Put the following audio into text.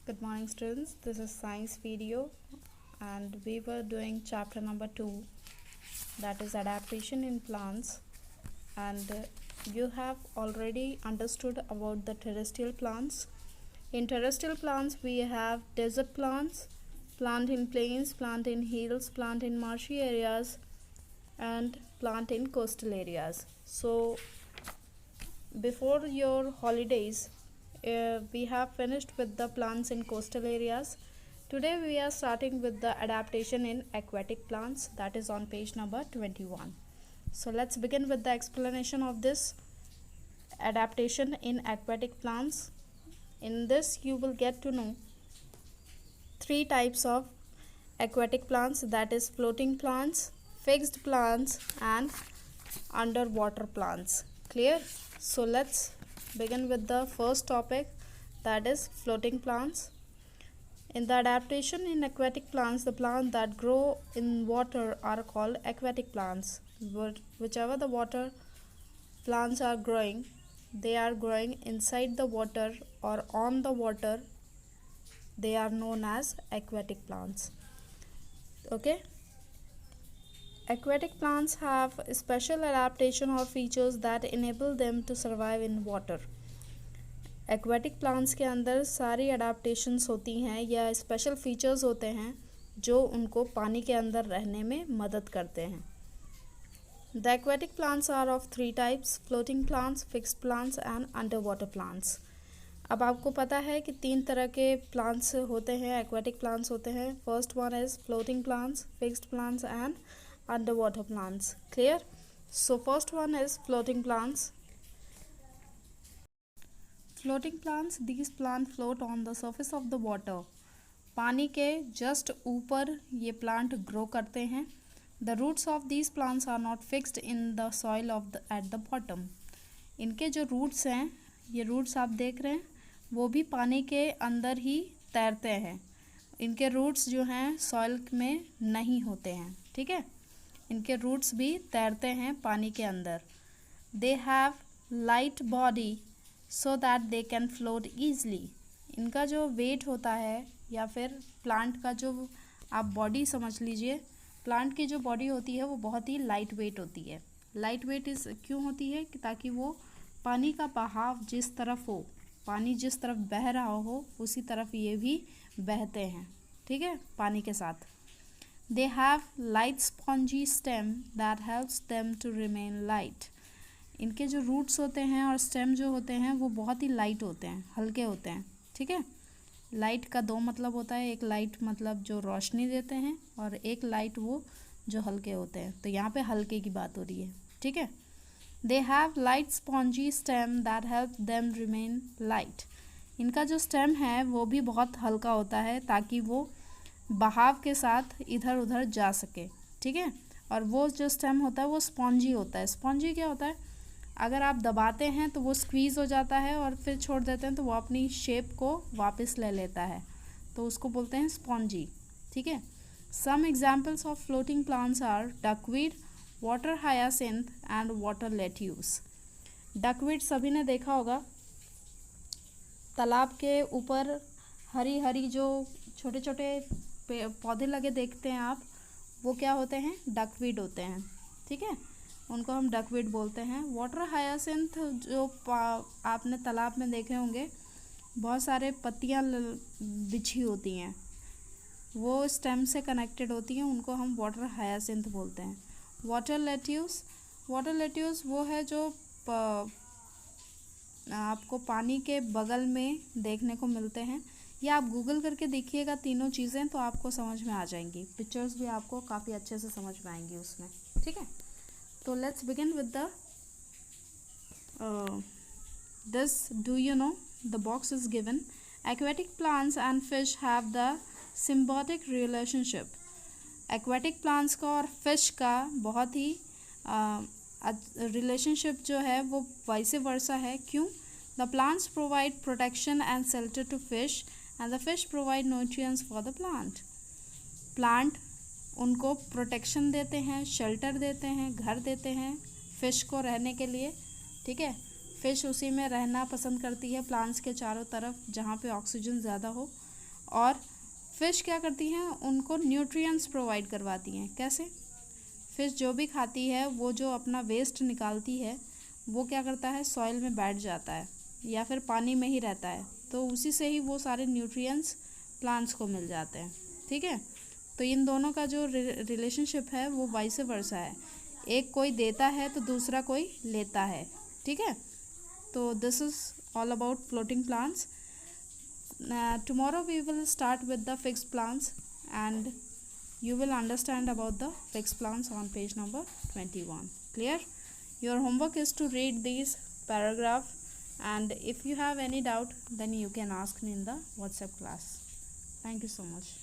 Good morning students, this is science video and we were doing chapter number 2, that is adaptation in plants, and you have already understood about the terrestrial plants. In terrestrial plants we have desert plants, plant in plains, plant in hills, plant in marshy areas and plant in coastal areas. So before your holidays we have finished with the plants in coastal areas. Today we are starting with the adaptation in aquatic plants, that is on page number 21. So let's begin with the explanation of this adaptation in aquatic plants. In this you will get to know three types of aquatic plants, that is floating plants, fixed plants and underwater plants. Clear? So let's begin with the first topic, that is floating plants. In the adaptation in aquatic plants, the plants that grow in water are called aquatic plants. Whichever the water plants are growing, they are growing inside the water or on the water. They are known as aquatic plants. Okay. Aquatic plants have special adaptation or features that enable them to survive in water. Aquatic plants के अंदर सारी adaptations होती हैं या special features होते हैं जो उनको पानी के अंदर रहने में मदद करते हैं. The aquatic plants are of three types, floating plants, fixed plants and under water plants. अब आपको पता है कि तीन तरह के प्लांट्स होते हैं, एक्वेटिक प्लांट्स होते हैं. First one is floating plants, fixed plants and underwater plants. Clear? So first one is floating plants. Floating plants, these plants float on the surface of the water. पानी के just ऊपर ये plant grow करते हैं. The roots of these plants are not fixed in the soil at the bottom. इनके जो roots हैं, ये रूट्स आप देख रहे हैं, वो भी पानी के अंदर ही तैरते हैं. इनके रूट्स जो हैं सॉइल में नहीं होते हैं. ठीक है, इनके रूट्स भी तैरते हैं पानी के अंदर. They have light body so that they can float easily. इनका जो वेट होता है या फिर प्लांट का जो आप बॉडी समझ लीजिए, प्लांट की जो बॉडी होती है वो बहुत ही लाइट वेट होती है. लाइट वेट क्यों होती है कि ताकि वो पानी का बहाव जिस तरफ हो, पानी जिस तरफ बह रहा हो उसी तरफ ये भी बहते हैं. ठीक है, पानी के साथ. They have light spongy stem that helps them to remain light. इनके जो रूट्स होते हैं और स्टेम जो होते हैं वो बहुत ही लाइट होते हैं, हल्के होते हैं. ठीक है, लाइट का दो मतलब होता है, एक लाइट मतलब जो रोशनी देते हैं और एक लाइट वो जो हल्के होते हैं. तो यहाँ पे हल्के की बात हो रही है. ठीक है. They have light spongy stem that help them remain light. इनका जो स्टेम है वो भी बहुत हल्का होता है ताकि वो बहाव के साथ इधर उधर जा सके. ठीक है, और वो जो स्टेम होता है वो स्पॉन्जी होता है. स्पॉन्जी क्या होता है, अगर आप दबाते हैं तो वो स्क्वीज़ हो जाता है और फिर छोड़ देते हैं तो वो अपनी शेप को वापस ले लेता है, तो उसको बोलते हैं स्पॉन्जी. ठीक है. Some examples of floating plants are duckweed, water hyacinth and water lettuce. Duckweed सभी ने देखा होगा, तालाब के ऊपर हरी हरी जो छोटे छोटे पौधे लगे देखते हैं आप, वो क्या होते हैं, डकवीड होते हैं. ठीक है, उनको हम डकवीड बोलते हैं. वाटर हायासिंथ जो आपने तालाब में देखे होंगे, बहुत सारे पत्तियां बिछी होती हैं, वो स्टेम से कनेक्टेड होती हैं, उनको हम वाटर हायासिंथ बोलते हैं. वाटर लेट्यूस, वाटर लेट्यूस वो है जो आपको पानी के बगल में देखने को मिलते हैं. या आप गूगल करके देखिएगा तीनों चीज़ें तो आपको समझ में आ जाएंगी. पिक्चर्स भी आपको काफ़ी अच्छे से समझ में आएंगी उसमें. ठीक है, तो let's begin with the this. Do you know the box is given. Aquatic plants and fish have the symbiotic relationship. Aquatic plants का और फिश का बहुत ही रिलेशनशिप जो है वो वैसे वर्सा है. क्यों? The plants provide protection and shelter to fish and the fish provide nutrients for the plant. Plant उनको प्रोटेक्शन देते हैं, शेल्टर देते हैं, घर देते हैं फिश को रहने के लिए. ठीक है, फिश उसी में रहना पसंद करती है, प्लांट्स के चारों तरफ जहाँ पे ऑक्सीजन ज़्यादा हो. और फिश क्या करती हैं, उनको न्यूट्रिएंट्स प्रोवाइड करवाती हैं। कैसे? फिश जो भी खाती है वो जो अपना वेस्ट निकालती है वो क्या करता है, सॉइल में बैठ जाता है या फिर पानी में ही रहता है, तो उसी से ही वो सारे न्यूट्रिएंट्स प्लांट्स को मिल जाते हैं। ठीक है, तो इन दोनों का जो रिलेशनशिप है वो वाइस वर्सा है, एक कोई देता है तो दूसरा कोई लेता है। ठीक है, तो this is all about floating plants. Tomorrow we will start with the fixed plants and you will understand about the fixed plants on page number 21. Clear? Your homework is to read these paragraph, and if you have any doubt then you can ask me in the WhatsApp class. Thank you so much.